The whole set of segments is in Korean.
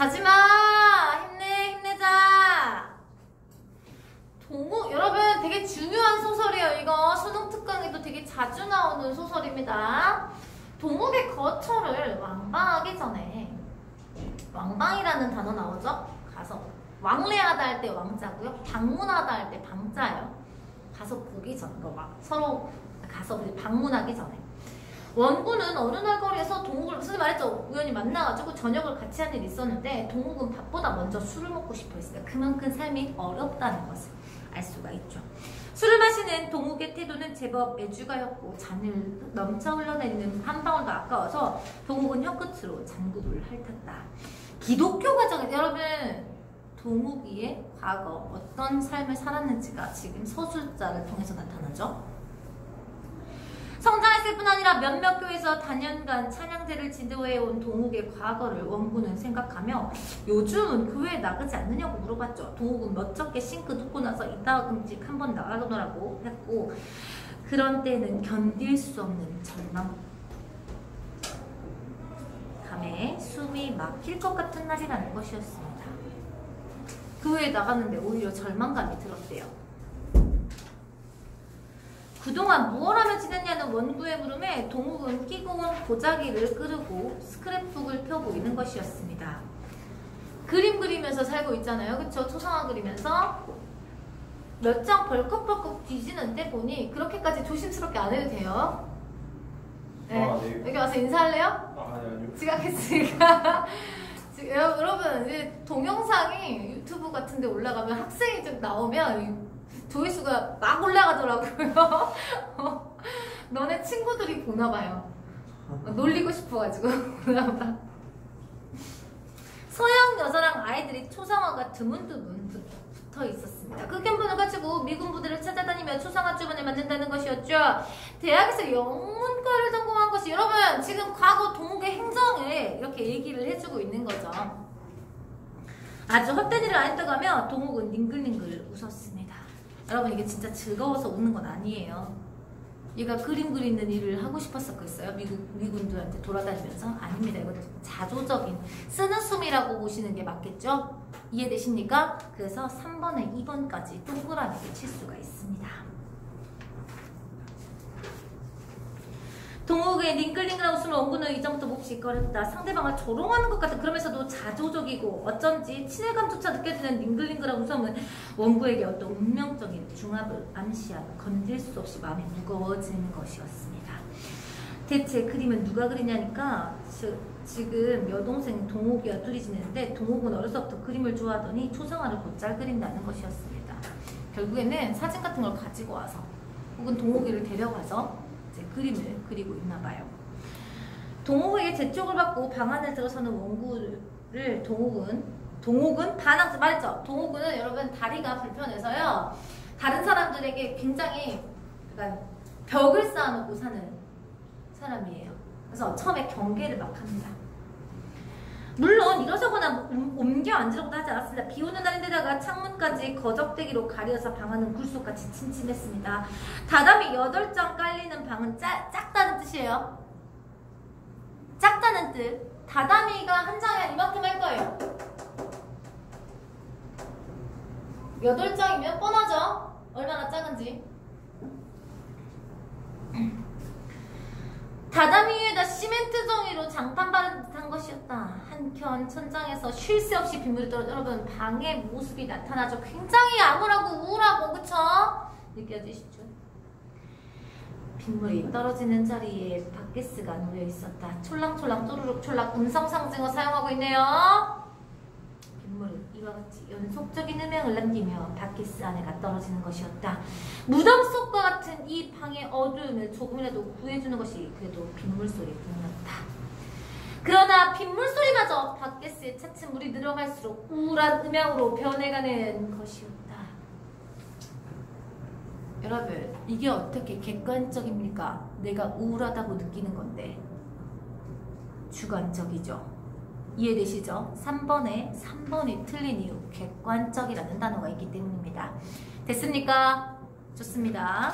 자지마! 힘내자! 동욱, 여러분 되게 중요한 소설이에요. 이거 수능 특강에도 되게 자주 나오는 소설입니다. 동욱의 거처를 왕방하기 전에, 왕방이라는 단어 나오죠? 가서 왕래하다 할 때 왕자고요. 방문하다 할 때 방자예요. 가서 보기 전, 거 막 서로 가서 방문하기 전에. 원구는 어느 날 거리에서 동욱을, 선생님 말했죠? 우연히 만나가지고 저녁을 같이 한 일이 있었는데 동욱은 밥보다 먼저 술을 먹고 싶어 했어요. 그만큼 삶이 어렵다는 것을 알 수가 있죠. 술을 마시는 동욱의 태도는 제법 애주가였고 잔을 넘쳐 흘러내리는 한 방울도 아까워서 동욱은 혀끝으로 잔구를 핥았다. 기독교 가정에 여러분 동욱이의 과거 어떤 삶을 살았는지가 지금 서술자를 통해서 나타나죠. 성장했을 뿐 아니라 몇몇 교회에서 단연간 찬양대를 지도해온 동욱의 과거를 원구는 생각하며 요즘은 교회에 나가지 않느냐고 물어봤죠. 동욱은 멋쩍게 싱크 눕고 나서 이따금씩 한번 나가노라고 했고 그런 때는 견딜 수 없는 절망 감에 숨이 막힐 것 같은 날이라는 것이었습니다. 교회에 나갔는데 오히려 절망감이 들었대요. 그동안 무얼 하며 지냈냐는 원구의 물음에 동욱은 끼고 온 보자기를 끄르고 스크랩북을 펴고 있는 것이었습니다. 그림 그리면서 살고 있잖아요. 그쵸? 초상화 그리면서 몇 장 벌컥벌컥 뒤지는데 보니 그렇게까지 조심스럽게 안 해도 돼요. 네. 아, 네. 여기 와서 인사할래요? 아니요. 지각했으니까. 여러분 이제 동영상이 유튜브 같은 데 올라가면 학생이 좀 나오면 조회수가 막 올라가더라고요. 너네 친구들이 보나봐요. 놀리고 싶어가지고 보나봐. 서양 여자랑 아이들이 초상화가 드문드문 붙어 있었습니다. 그 견본을 가지고 미군 부대를 찾아다니며 초상화 주문을 만든다는 것이었죠. 대학에서 영문과를 전공한 것이 여러분 지금 과거 동욱의 행정을 이렇게 얘기를 해주고 있는 거죠. 아주 헛된 일을 안 했다고 하며 동욱은 닝글닝글 웃었습니다. 여러분 이게 진짜 즐거워서 웃는 건 아니에요. 얘가 그림 그리는 일을 하고 싶었었겠어요? 미군들한테 돌아다니면서? 아닙니다. 이거 자조적인 쓰는 숨이라고 보시는 게 맞겠죠? 이해되십니까? 그래서 3번에 2번까지 동그라미를 칠 수가 있습니다. 동욱의 닝글닝글한 웃음을 원구는 이전부터 몹시 꺼렸다. 상대방을 조롱하는 것 같은 그러면서도 자조적이고 어쩐지 친밀감조차 느껴지는 닝글닝글한 웃음은 원구에게 어떤 운명적인 중압을 암시하며 건들 수 없이 마음이 무거워지는 것이었습니다. 대체 그림은 누가 그리냐니까 지금 여동생 동욱이와 둘이 지내는데 동욱은 어려서부터 그림을 좋아하더니 초상화를 곧잘 그린다는 것이었습니다. 결국에는 사진 같은 걸 가지고 와서 혹은 동욱이를 데려가서 그림을 그리고 있나봐요. 동욱에게 재촉을 받고 방 안에 들어서는 원구를 동욱은 반항 말했죠. 동욱은 여러분 다리가 불편해서요. 다른 사람들에게 굉장히 약간 벽을 쌓아놓고 사는 사람이에요. 그래서 처음에 경계를 막 합니다. 물론 일어서거나 옮겨 앉으려고도 하지 않았습니다. 비 오는 날인데다가 창문까지 거적대기로 가려서 방안은 굴속같이 침침했습니다. 다담이 8장 깔리는 방은 작다는 뜻이에요. 작다는 뜻. 다담이가 한 장에 한 이만큼 할 거예요. 8장이면 뻔하죠? 얼마나 작은지. 다다미 위에다 시멘트 종이로 장판 바른 듯한 것이었다. 한켠 천장에서 쉴 새 없이 빗물이 떨어져 여러분 방의 모습이 나타나죠. 굉장히 암울하고 우울하고 그쵸? 느껴지시죠? 빗물이 떨어지는 자리에 바게스가 놓여 있었다. 촐랑촐랑 또르륵 촐락 음성 상징어 사용하고 있네요. 빗물은 이와 같이 연속적인 음향을 남기며 바게스 안에가 떨어지는 것이었다. 무덤 속과 같은 이 방의 어두움을 조금이라도 구해주는 것이 그래도 빗물 소리뿐이었다. 그러나 빗물 소리마저 바게스에 차츰 물이 늘어갈수록 우울한 음향으로 변해가는 것이었다. 여러분 이게 어떻게 객관적입니까? 내가 우울하다고 느끼는 건데 주관적이죠. 이해되시죠? 3번이 틀린 이유 객관적이라는 단어가 있기 때문입니다. 됐습니까? 좋습니다.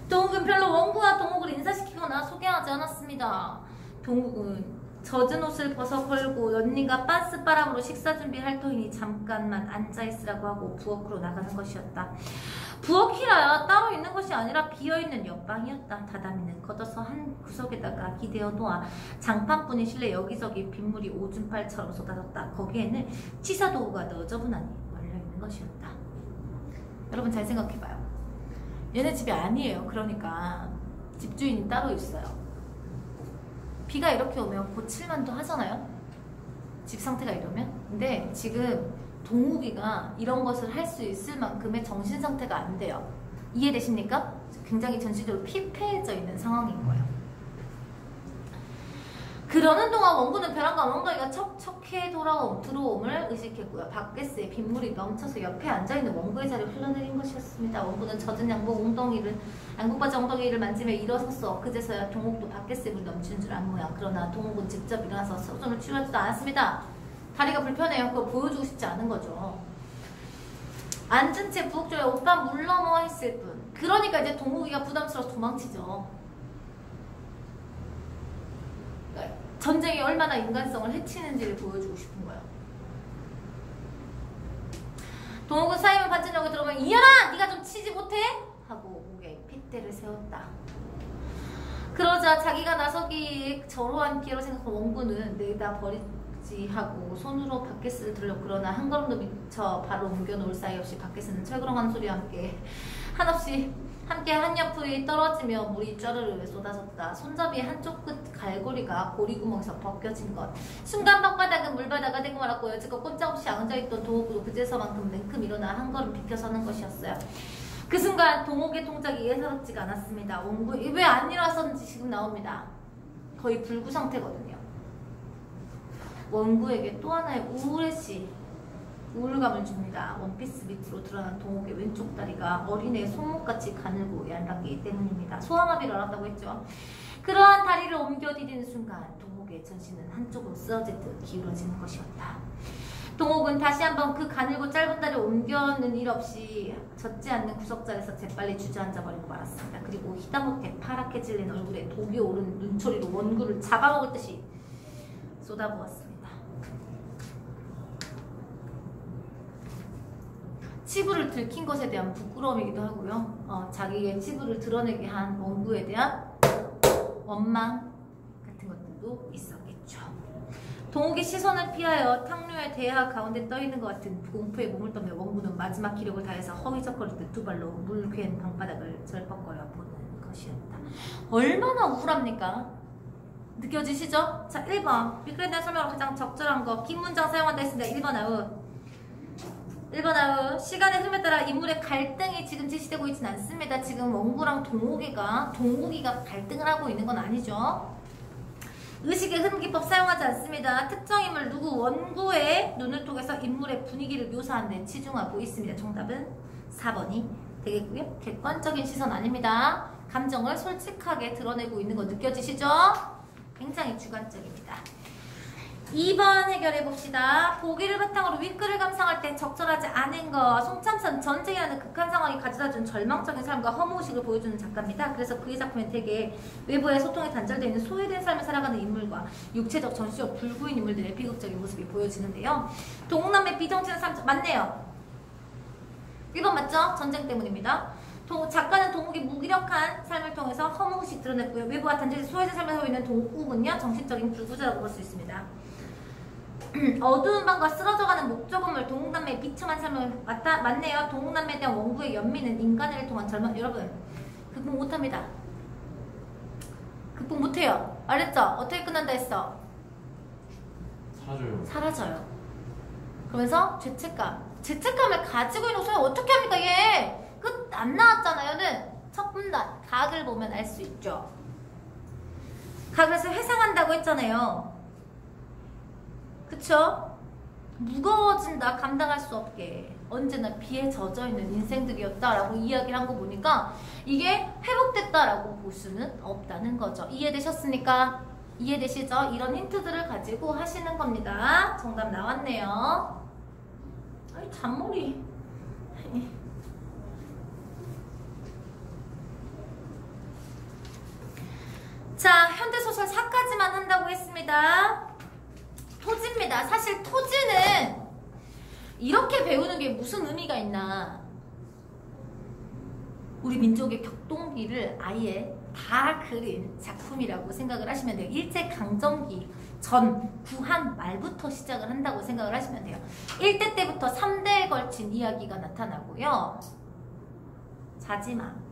동욱은 별로 원구와 동욱을 인사시키거나 소개하지 않았습니다. 동욱은 젖은 옷을 벗어 걸고 언니가 빤스바람으로 식사 준비할 터이니 잠깐만 앉아있으라고 하고 부엌으로 나가는 것이었다. 부엌이라야 따로 있는 것이 아니라 비어있는 옆방이었다. 다다미는 걷어서 한 구석에다가 기대어 놓아 장판뿐인 실내 여기저기 빗물이 오줌팔처럼 쏟아졌다. 거기에는 치사도구가 너저분하니 걸려있는 것이었다. 여러분 잘 생각해봐요. 얘네 집이 아니에요. 그러니까 집주인이 따로 있어요. 비가 이렇게 오면 고칠만도 하잖아요. 집 상태가 이러면. 근데 지금 동욱이가 이런 것을 할 수 있을 만큼의 정신 상태가 안 돼요. 이해되십니까? 굉장히 전체적으로 피폐해져 있는 상황인 거예요. 그러는 동안 원구는 벼랑과 엉덩이가 척척해 들어옴을 의식했고요. 바켓스에 빗물이 넘쳐서 옆에 앉아있는 원구의 자리에 흘러내린 것이었습니다. 원구는 젖은 양복바지 엉덩이를 만지며 일어섰어. 그제서야 동욱도 바켓스에 물이 넘치는 줄 안 모양. 그러나 동욱은 직접 일어나서 손을 치료하지도 않았습니다. 다리가 불편해요. 그걸 보여주고 싶지 않은 거죠. 앉은 채 부엌조에 오빠 물 넘어 했을 뿐. 그러니까 이제 동욱이가 부담스러워서 도망치죠. 전쟁이 얼마나 인간성을 해치는지를 보여주고 싶은 거예요. 동욱은 사이먼 반전역에 들어오면 이현아! 네가 좀 치지 못해? 하고 목에 핏대를 세웠다. 그러자 자기가 나서기 저러한 기회로 생각한 원구는 내다 버리지 하고 손으로 바켓을 들려. 그러나 한 걸음도 미쳐 바로 옮겨놓을 사이 없이 바켓은 철그렁하는 소리와 함께 함께 한 옆이 떨어지며 물이 쩌르르 쏟아졌다. 손잡이의 한쪽 끝 갈고리가 고리구멍에서 벗겨진 것. 순간 방바닥은 물바다가 되고 말았고 여지껏 꼼짝없이 앉아있던 동욱도 그제서만큼 일어나 한 걸음 비켜서는 것이었어요. 그 순간 동욱의 동작이 예사롭지가 않았습니다. 원구 왜 안 일어났었는지 지금 나옵니다. 거의 불구 상태거든요. 원구에게 또 하나의 우울감을 줍니다. 원피스 밑으로 드러난 동욱의 왼쪽 다리가 어린애의 손목같이 가늘고 얄락이기 때문입니다. 소아마비를 앓았다고 했죠. 그러한 다리를 옮겨 디디는 순간 동욱의 전신은 한쪽으로 쓰러질 듯 기울어지는 것이었다. 동욱은 다시 한번 그 가늘고 짧은 다리를 옮겨는 일 없이 젖지 않는 구석자리에서 재빨리 주저앉아버리고 말았습니다. 그리고 희다못해 파랗게 질린 얼굴에 독이 오른 눈초리로 원구를 잡아먹을 듯이 쏟아부었습니다. 치부를 들킨 것에 대한 부끄러움이기도 하고요. 자기의 치부를 드러내게 한 원구에 대한 원망 같은 것들도 있었겠죠. 동욱이 시선을 피하여 탕류의 대하 가운데 떠있는 것 같은 공포에 몸을 떠며 원구는 마지막 기력을 다해서 허위적거리듯 두 발로 물괴한 방바닥을 절벅거려 보는 것이었다. 얼마나 우울합니까? 느껴지시죠? 자, 1번 미끄러에 대한 설명으로 가장 적절한 거 긴 문장 사용한다 했습니다. 1번 아웃. 1번 아웃. 시간의 흐름에 따라 인물의 갈등이 지금 제시되고 있진 않습니다. 지금 원구랑 동욱이가 갈등을 하고 있는 건 아니죠. 의식의 흐름 기법 사용하지 않습니다. 특정 인물 누구 원구의 눈을 통해서 인물의 분위기를 묘사하는 데 치중하고 있습니다. 정답은 4번이 되겠고요. 객관적인 시선 아닙니다. 감정을 솔직하게 드러내고 있는 거 느껴지시죠? 굉장히 주관적입니다. 2번 해결해봅시다. 보기를 바탕으로 윗글을 감상할 때 적절하지 않은 거. 송참산 전쟁이라는 극한 상황이 가져다준 절망적인 삶과 허무의식을 보여주는 작가입니다. 그래서 그의 작품엔 되게 외부의 소통이 단절되어 있는 소외된 삶을 살아가는 인물과 육체적, 정신적 불구인 인물들의 비극적인 모습이 보여지는데요. 동남의 비정치는 삶 맞네요. 1번 맞죠? 전쟁 때문입니다. 작가는 동욱이 무기력한 삶을 통해서 허무의식 드러냈고요. 외부와 단절된 소외된 삶을 살고 있는 동욱은요, 정신적인 불구자라고 볼 수 있습니다. 어두운 밤과 쓰러져가는 목조건물 동욱남매의 비참한 삶을 맞네요. 동욱남매에 대한 원구의 연민은 인간을 통한 절망. 여러분 극복 못합니다. 극복 못해요. 알았죠? 어떻게 끝난다 했어? 사라져요. 그러면서 죄책감을 가지고 있는 소리 어떻게 합니까 얘? 끝 안 나왔잖아요.는 첫 분단 각을 보면 알 수 있죠. 각에서 회상한다고 했잖아요. 그쵸? 무거워진다. 감당할 수 없게 언제나 비에 젖어있는 인생들이었다라고 이야기를 한 거 보니까 이게 회복됐다라고 볼 수는 없다는 거죠. 이해되셨습니까? 이해되시죠? 이런 힌트들을 가지고 하시는 겁니다. 정답 나왔네요. 아이 잔머리. 자, 현대소설 4까지만 한다고 했습니다. 토지입니다. 사실 토지는 이렇게 배우는 게 무슨 의미가 있나. 우리 민족의 격동기를 아예 다 그린 작품이라고 생각을 하시면 돼요. 일제강점기 전 구한 말부터 시작을 한다고 생각을 하시면 돼요. 1대 때부터 3대에 걸친 이야기가 나타나고요. 자지마.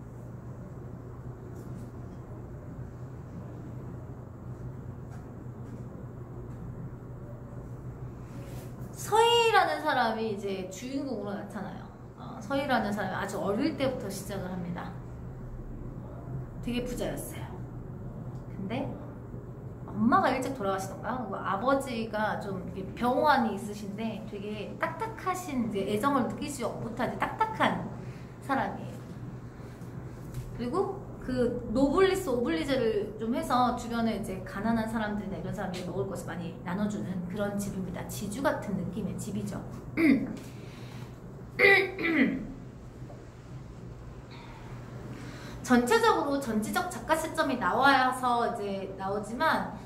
서희라는 사람이 이제 주인공으로 나타나요. 서희라는 사람이 아주 어릴 때부터 시작을 합니다. 되게 부자였어요. 근데 엄마가 일찍 돌아가시던가 아버지가 좀 병환이 있으신데 되게 딱딱하신, 이제 애정을 느끼지 못하지 딱딱한 사람이에요. 그리고 그 노블리스 오블리제를 좀 해서 주변에 이제 가난한 사람들이나 이런 사람들이 먹을 것을 많이 나눠주는 그런 집입니다. 지주 같은 느낌의 집이죠. 전체적으로 전지적 작가 시점이 나와서 이제 나오지만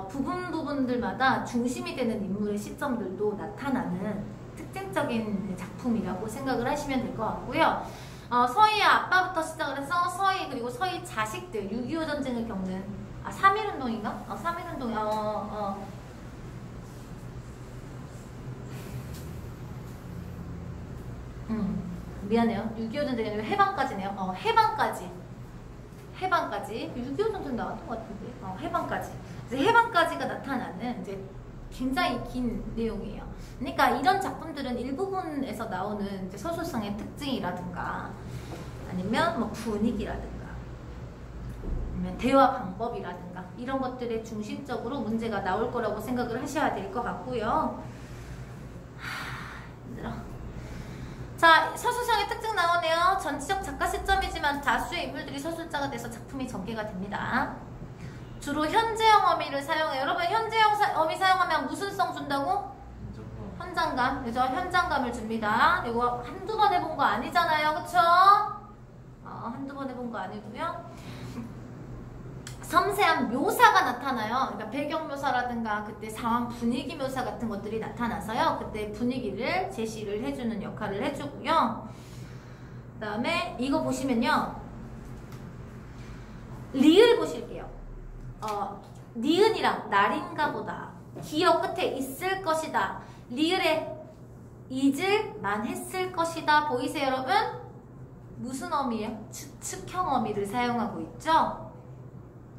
부분들마다 중심이 되는 인물의 시점들도 나타나는 특징적인 작품이라고 생각을 하시면 될 것 같고요. 서희의 아빠부터 시작을 해서 서희 그리고 서희 자식들 6.25 전쟁을 겪는 3.1운동인가? 3.1운동 미안해요. 6.25 전쟁이 아니라 해방까지네요. 해방까지 6.25 전쟁 나왔던 것 같은데 해방까지. 이제 해방까지가 나타나는 이제 굉장히 긴 내용이에요. 그러니까 이런 작품들은 일부분에서 나오는 이제 서술상의 특징이라든가 아니면 뭐 분위기라든가 아니면 대화 방법이라든가 이런 것들에 중심적으로 문제가 나올 거라고 생각을 하셔야 될 것 같고요. 힘들어. 자, 서술상의 특징 나오네요. 전지적 작가 시점이지만 다수의 인물들이 서술자가 돼서 작품이 전개가 됩니다. 주로 현재형 어미를 사용해요. 여러분 현재형 어미 사용하면 무슨 성 준다고? 현장감. 그죠? 현장감을 줍니다. 이거 한두 번 해본 거 아니잖아요. 그쵸? 한두 번 해본 거 아니고요. 섬세한 묘사가 나타나요. 그러니까 배경 묘사라든가 그때 상황 분위기 묘사 같은 것들이 나타나서요. 그때 분위기를 제시를 해주는 역할을 해주고요. 그 다음에 이거 보시면요. 리을 보실게요. 니은이랑 날인가 보다. 기어 끝에 있을 것이다. 리을에 잊을만 했을 것이다. 보이세요 여러분? 무슨 어미예요? 추측형 어미를 사용하고 있죠?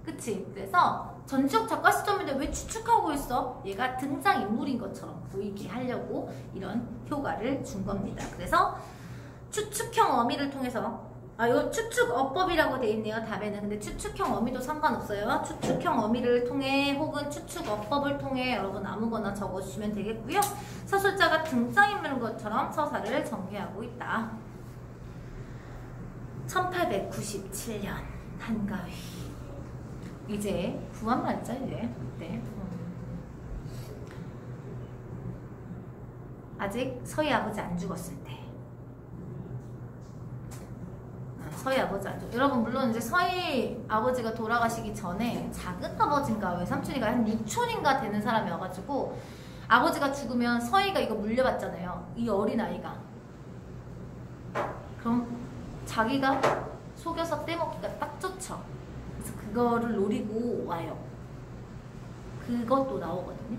그치? 그래서 전지적 작가 시점인데 왜 추측하고 있어? 얘가 등장인물인 것처럼 보이게 하려고 이런 효과를 준 겁니다. 그래서 추측형 어미를 통해서 이거 추측 어법이라고 돼 있네요. 답에는. 근데 추측형 어미도 상관없어요. 추측형 어미를 통해 혹은 추측 어법을 통해 여러분 아무거나 적어주시면 되겠고요. 서술자가 등장인물인 것처럼 서사를 전개하고 있다. 1897년 한가위. 이제 구한말이죠 이제. 네. 아직 서희 아버지 안 죽었을 때. 서희 아버지 안 죽었. 여러분 물론 이제 서희 아버지가 돌아가시기 전에 작은 아버지인가 외삼촌이가 한 6촌인가 되는 사람이 와가지고 아버지가 죽으면 서희가 이거 물려받잖아요. 이 어린 아이가. 그럼 자기가 속여서 떼먹기가 딱 좋죠. 그래서 그거를 노리고 와요. 그것도 나오거든요.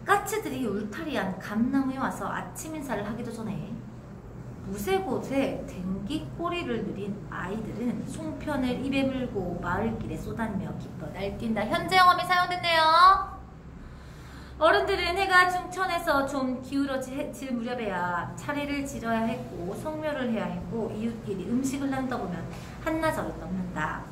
까치들이 울타리한 감나무에 와서 아침 인사를 하기도 전에 무쇠곳에 댕기 꼬리를 느린 아이들은 송편을 입에 물고 마을길에 쏟아내며 기뻐 날뛴다. 현재 영험이 사용됐네요. 어른들은 해가 중천에서 좀 기울어질 무렵에야 차례를 지러야 했고 성묘를 해야 했고 이웃끼리 음식을 나누다 보면 한나절을 넘는다.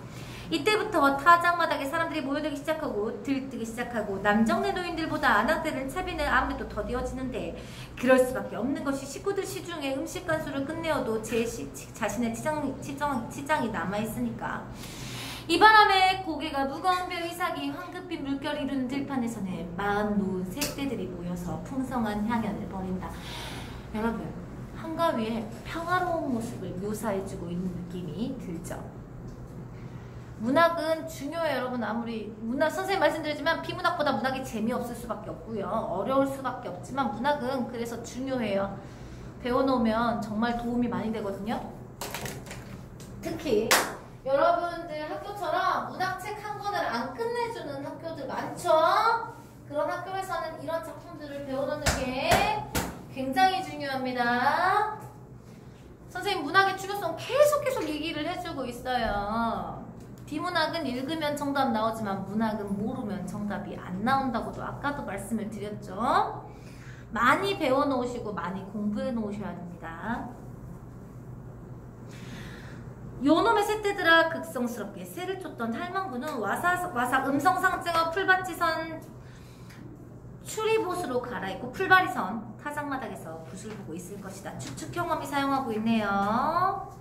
이때부터 타작마당에 사람들이 모여들기 시작하고 들뜨기 시작하고 남정네 노인들보다 아낙들은 차비는 아무래도 더디어지는데 그럴 수밖에 없는 것이 식구들 시중에 음식 간수를 끝내어도 자신의 치장이 남아있으니까. 이 바람에 고개가 무거운 별 이삭이 황급히 물결 이루는 들판에서는 마흔 노은 새떼들이 모여서 풍성한 향연을 벌인다. 여러분 한가위에 평화로운 모습을 묘사해주고 있는 느낌이 들죠. 문학은 중요해요, 여러분. 아무리 문학 선생님 말씀드리지만 비문학보다 문학이 재미없을 수밖에 없고요. 어려울 수밖에 없지만 문학은 그래서 중요해요. 배워놓으면 정말 도움이 많이 되거든요. 특히 여러분들 학교처럼 문학책 한 권을 안 끝내주는 학교들 많죠? 그런 학교에서는 이런 작품들을 배워놓는 게 굉장히 중요합니다. 선생님 문학의 중요성 계속 얘기를 해주고 있어요. 비문학은 읽으면 정답 나오지만 문학은 모르면 정답이 안 나온다고도 아까도 말씀을 드렸죠. 많이 배워놓으시고 많이 공부해 놓으셔야 됩니다. 요놈의 새떼들아 극성스럽게 새를 쫓던 할망구는 와삭 음성상증어 풀밭지선 추리봇으로 갈아입고 풀발이 선 타작마당에서 붓을 보고 있을 것이다. 추측 경험이 사용하고 있네요.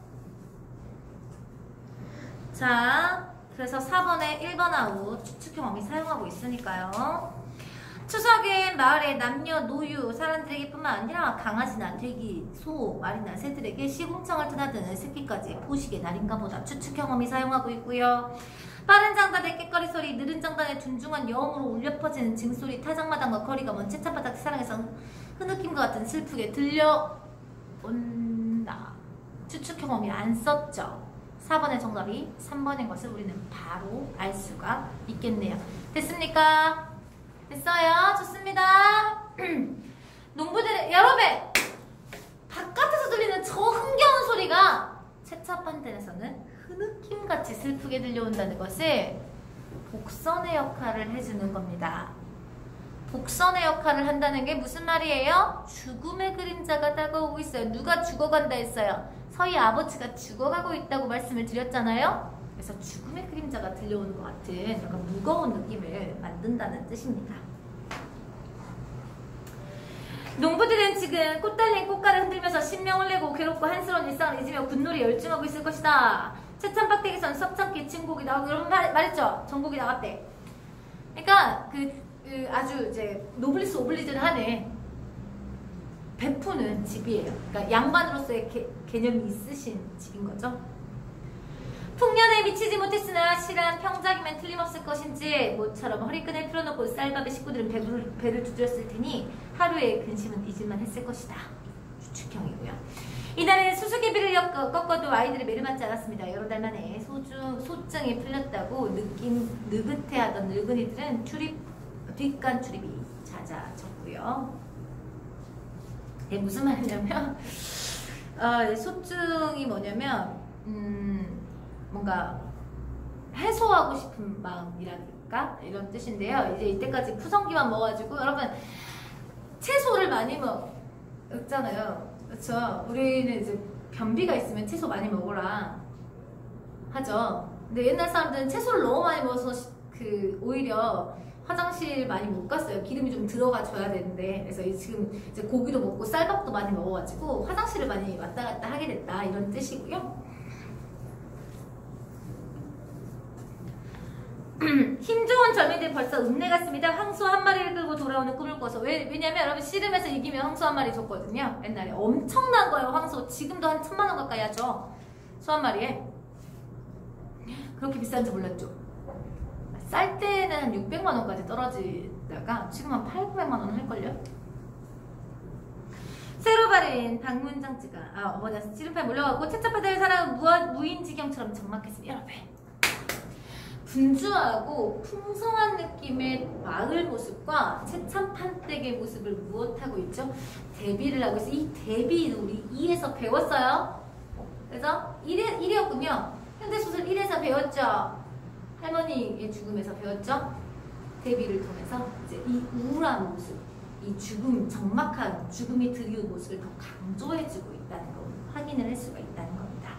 자, 그래서 4번에 1번 아웃 추측 경험이 사용하고 있으니까요. 추석엔 마을의 남녀, 노유, 사람들에게 뿐만 아니라 강아지나 돼지, 소, 말이나 새들에게 시궁창을 드나드는 새끼까지 포식의 날인가 보다. 추측 경험이 사용하고 있고요. 빠른 장단의 깨거리 소리, 느린 장단의 둔중한 여음으로 울려 퍼지는 징소리, 타작마당과 거리가 먼 채차바닥 사랑에서 흐느낌과 같은 슬프게 들려온다. 추측 경험이 안 썼죠. 4번의 정답이 3번인 것을 우리는 바로 알 수가 있겠네요. 됐습니까? 됐어요. 좋습니다. 농부들 여러 배 바깥에서 들리는 저 흥겨운 소리가 채차반대에서는 흐느낌같이 슬프게 들려온다는 것을 복선의 역할을 해주는 겁니다. 복선의 역할을 한다는 게 무슨 말이에요? 죽음의 그림자가 다가오고 있어요. 누가 죽어간다 했어요? 서희 아버지가 죽어가고 있다고 말씀을 드렸잖아요. 그래서 죽음의 그림자가 들려오는 것 같은 약간 무거운 느낌을 만든다는 뜻입니다. 농부들은 지금 꽃 달린 꽃가를 흔들면서 신명을 내고 괴롭고 한스러운 일상을 잊으며 군놀이 열중하고 있을 것이다. 채찬박대기선 섭창기 진곡이 나오고 이런 말했죠. 전곡이 나갔대. 그러니까 아주 이제 노블리스 오블리주를 하는 베푸는 집이에요. 그러니까 양반으로서의 개념이 있으신 집인 거죠. 풍년에 미치지 못했으나 실한 평작이면 틀림없을 것인지 모처럼 허리끈을 풀어놓고 쌀밥에 식구들은 배를 두드렸을 테니 하루의 근심은 잊을만 했을 것이다. 추측형이고요. 이날에는 수수께비를 꺾어도 아이들의 매를 맞지 않았습니다. 여러 달 만에 소증이 풀렸다고 느긋해하던 늙은이들은 뒷간 출입이 잦아졌고요. 이게 무슨 말이냐면 소증이 뭐냐면 뭔가 해소하고 싶은 마음이랄까 이런 뜻인데요. 이제 이때까지 푸성기만 먹어가지고 여러분 채소를 많이 먹잖아요. 그렇죠? 우리는 이제 변비가 있으면 채소 많이 먹어라 하죠. 근데 옛날 사람들은 채소를 너무 많이 먹어서 오히려 화장실 많이 못 갔어요. 기름이 좀 들어가 줘야 되는데. 그래서 지금 이제 고기도 먹고 쌀밥도 많이 먹어가지고 화장실을 많이 왔다 갔다 하게 됐다 이런 뜻이고요. 힘 좋은 젊은이들 벌써 읍내 갔습니다. 황소 한 마리를 끌고 돌아오는 꿈을 꿔서. 왜냐면 여러분 씨름에서 이기면 황소 한 마리 줬거든요. 옛날에 엄청난 거예요. 황소 지금도 한 1000만원 가까이 하죠. 소 한 마리에. 그렇게 비싼지 몰랐죠. 쌀 때는 한 600만원까지 떨어지다가 지금 한 800~900만원 할걸요. 새로 바른 방문장지가 어머니가 씨름팔 몰려가고 채차바다를 살아 무인지경처럼 적막했습니다. 여러분 분주하고 풍성한 느낌의 마을 모습과 채찬판댁의 모습을 무엇하고 있죠? 대비를 하고 있어요. 이 대비 우리 2에서 배웠어요. 그래서 1이었군요. 현대소설 1에서 배웠죠. 할머니의 죽음에서 배웠죠. 대비를 통해서 이제 이 우울한 모습, 이 죽음, 적막한 죽음이 드리운 모습을 더 강조해주고 있다는 걸 확인을 할 수가 있다는 겁니다.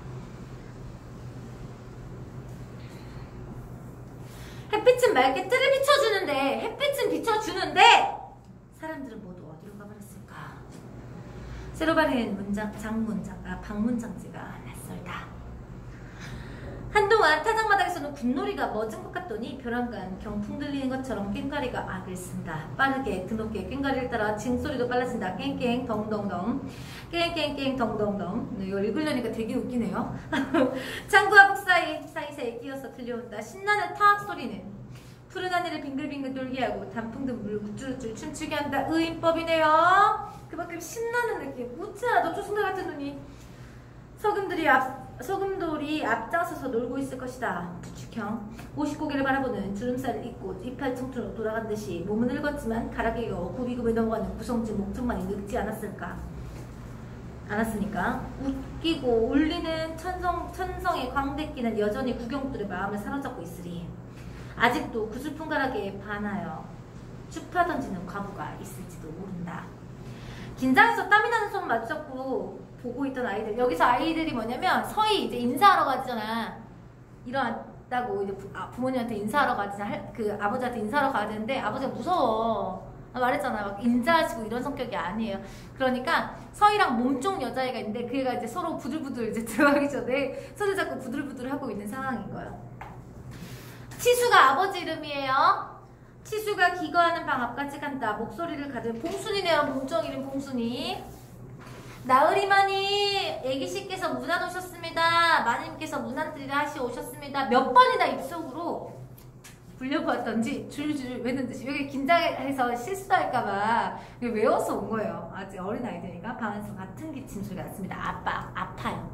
햇빛은 맑게 뜰을 비춰주는데 햇빛은 비춰주는데 사람들은 모두 어디로 가버렸을까? 새로 바른 방문장지가 낯설다. 한동안 타작마당에서는 군놀이가 멎은 것 같더니 벼랑간 경풍 들리는 것처럼 꽹과리가 악을 쓴다. 빠르게 드높게 꽹과리를 따라 징소리도 빨라진다. 깽깽 덩덩덩 깽깽깽 덩덩덩. 이거 읽으려니까 되게 웃기네요. 창구와 북 사이새 자체에 끼어서 들려온다. 신나는 타악 소리는 푸른 하늘을 빙글빙글 돌게 하고 단풍도 물 우쭐우쭐 춤추게 한다. 의인법이네요. 그만큼 신나는 느낌. 웃지 않아도 조승달 같은 눈이 소금돌이 앞장서서 놀고 있을 것이다. 부축형 오십고개를 바라보는 주름살을 입고 이팔 청춘으로 돌아간 듯이 몸은 늙었지만 가락이가 고비급에 넘어가는 구성진 목청만이 늙지 않았으니까 웃기고 울리는 천성의 광대끼는 여전히 구경꾼의 마음을 사로잡고 있으리. 아직도 구슬픈 가락에 반하여 축파 던지는 과부가 있을지도 모른다. 긴장해서 땀이 나는 손을 마주잡고 보고 있던 아이들. 여기서 아이들이 뭐냐면 서희 이제 인사하러 가잖아. 일어났다고 이제 부모님한테 인사하러 가잖아. 그 아버지한테 인사하러 가야 되는데 아버지가 무서워. 말했잖아. 막 인자하시고 이런 성격이 아니에요. 그러니까 서희랑 몸종 여자애가 있는데 그 애가 이제 서로 부들부들 이제 들어가기 전에 손을 잡고 부들부들 하고 있는 상황인 거예요. 치수가 아버지 이름이에요. 치수가 기거하는 방 앞까지 간다. 목소리를 가진 봉순이네요. 몸종 이름 봉순이. 나으리마니 애기씨께서 문안 오셨습니다. 마님께서 문안 드리러 하시 오셨습니다. 몇 번이나 입속으로 불려보았던지 줄줄 외는 듯이 여기 긴장해서 실수할까봐 외워서 온 거예요. 아직 어린 아이들이니까 방에서 같은 기침 소리가 났습니다. 아파요.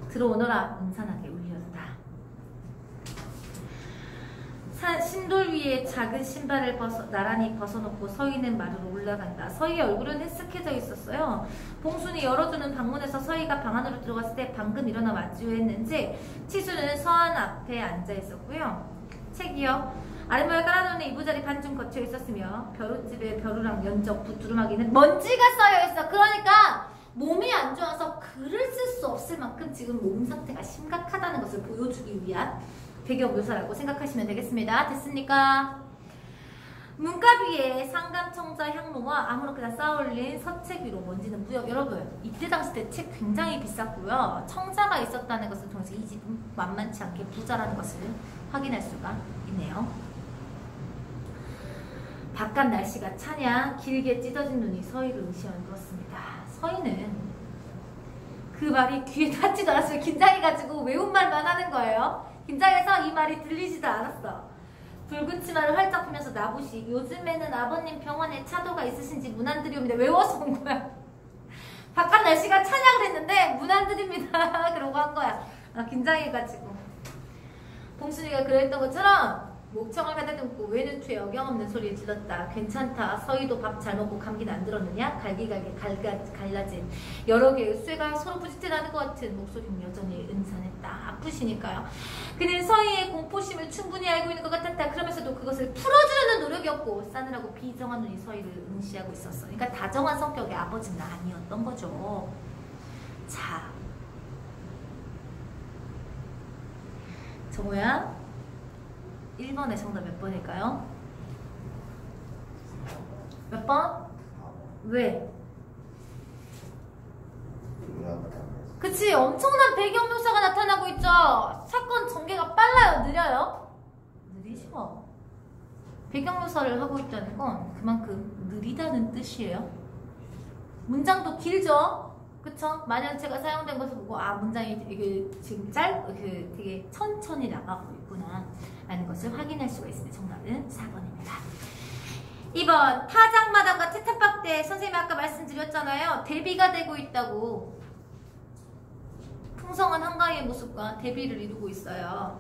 들어오너라 음산하게 울렸다. 신돌 위에 작은 신발을 나란히 벗어놓고 서희는 마루로 올라간다. 서희의 얼굴은 헬쓱해져 있었어요. 봉순이 열어주는 방문에서 서희가 방 안으로 들어갔을 때 방금 일어나 마주했는지 치수는 서한 앞에 앉아 있었고요. 책이요. 아랫모에 깔아놓은 이부자리 반쯤 거쳐 있었으며 벼룩집에 벼루랑 면적 붓두루마기는 먼지가 쌓여있어. 그러니까 몸이 안 좋아서 글을 쓸 수 없을 만큼 지금 몸 상태가 심각하다는 것을 보여주기 위한 배경 묘사라고 생각하시면 되겠습니다. 됐습니까? 문갑 위에 상감청자 향로와 아무렇게나 쌓아올린 서책 위로 먼지는 무역. 여러분 이때 당시 때 책 굉장히 비쌌고요. 청자가 있었다는 것을 통해서 이 집은 만만치 않게 부자라는 것을 확인할 수가 있네요. 바깥 날씨가 차냐 길게 찢어진 눈이 서희를 의시하였습니다. 서희는 그 말이 귀에 닿지도 않았어요. 긴장해가지고 외운 말만 하는 거예요. 긴장해서 이 말이 들리지도 않았어. 붉은 치마를 활짝 펴면서 나부시 요즘에는 아버님 병원에 차도가 있으신지 문안드리옵니다. 외워서 온 거야. 바깥 날씨가 차냐 그랬는데 문안드립니다. 그러고 한 거야. 긴장해가지고. 봉순이가 그랬던 것처럼 목청을 가다듬고 외눈투에 어경없는 소리를 질렀다. 괜찮다. 서희도 밥 잘 먹고 감기는 안 들었느냐? 갈기갈기 갈라진 여러 개의 쇠가 서로 부딪혀나는 것 같은 목소리는 여전히 은산했다. 아프시니까요. 그는 서희의 공포심을 충분히 알고 있는 것 같았다. 그러면서도 그것을 풀어주려는 노력이 없고 싸늘하고 비정한 눈이 서희를 응시하고 있었어. 그러니까 다정한 성격의 아버지는 아니었던 거죠. 자, 정우야 1번의 정답 몇 번일까요? 몇 번? 왜? 그치, 엄청난 배경 묘사가 나타나고 있죠. 사건 전개가 빨라요, 느려요? 느리죠. 배경 묘사를 하고 있다는 건 그만큼 느리다는 뜻이에요. 문장도 길죠? 그쵸? 만연체가 사용된 것을 보고 문장이 이게 지금 되게 천천히 나가고 있구나 라는 것을 확인할 수가 있습니다. 정답은 4번입니다. 2번 타작마당과 태탑박 때 선생님이 아까 말씀드렸잖아요. 대비가 되고 있다고. 풍성한 한가위의 모습과 대비를 이루고 있어요.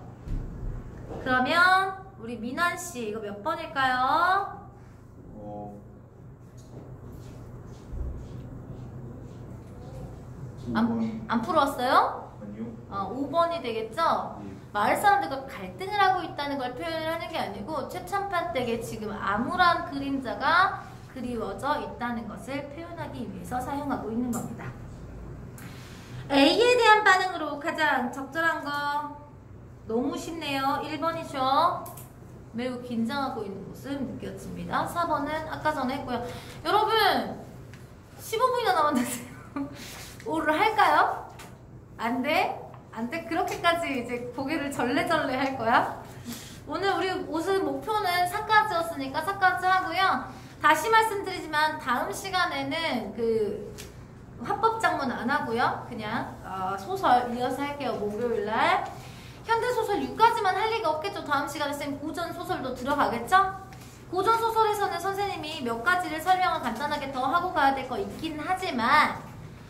그러면 우리 민환씨 이거 몇 번일까요? 안 풀어왔어요? 아니요. 5번이 되겠죠? 네. 마을 사람들과 갈등을 하고 있다는 걸 표현을 하는 게 아니고 최첨판 댁에 지금 암울한 그림자가 그리워져 있다는 것을 표현하기 위해서 사용하고 있는 겁니다. A에 대한 반응으로 가장 적절한 거 너무 쉽네요. 1번이죠. 매우 긴장하고 있는 모습 느껴집니다. 4번은 아까 전에 했고요. 여러분 15분이나 남았는데요. 오를 할까요? 안 돼? 안 돼? 그렇게까지 이제 고개를 절레절레 할 거야? 오늘 우리 옷은 목표는 4까지였으니까 4까지 하고요. 다시 말씀드리지만 다음 시간에는 화법작문 안 하고요. 그냥 소설 이어서 할게요. 목요일날. 현대소설 6까지만 할 리가 없겠죠. 다음 시간에 쌤 고전소설도 들어가겠죠? 고전소설에서는 선생님이 몇 가지를 설명을 간단하게 더 하고 가야 될 거 있긴 하지만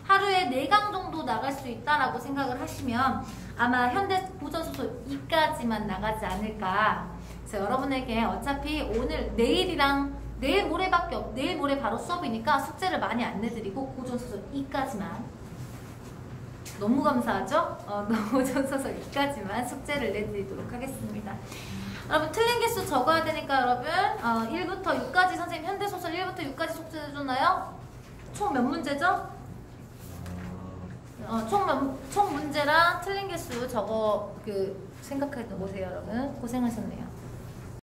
하루에 4강 정도 나갈 수 있다라고 생각을 하시면 아마 현대 고전소설 2까지만 나가지 않을까. 그래서 여러분에게 어차피 오늘 내일이랑 내일 모레밖에 내일 모레 바로 수업이니까 숙제를 많이 안 내드리고 고전소설 2까지만 너무 감사하죠? 고전소설 2까지만 숙제를 내드리도록 하겠습니다. 여러분 틀린 개수 적어야 되니까 여러분 1부터 6까지 선생님 현대소설 1부터 6까지 숙제 해줬나요? 총 몇 문제죠? 총 문제랑 틀린 개수 적어 생각해 보세요 여러분. 고생하셨네요.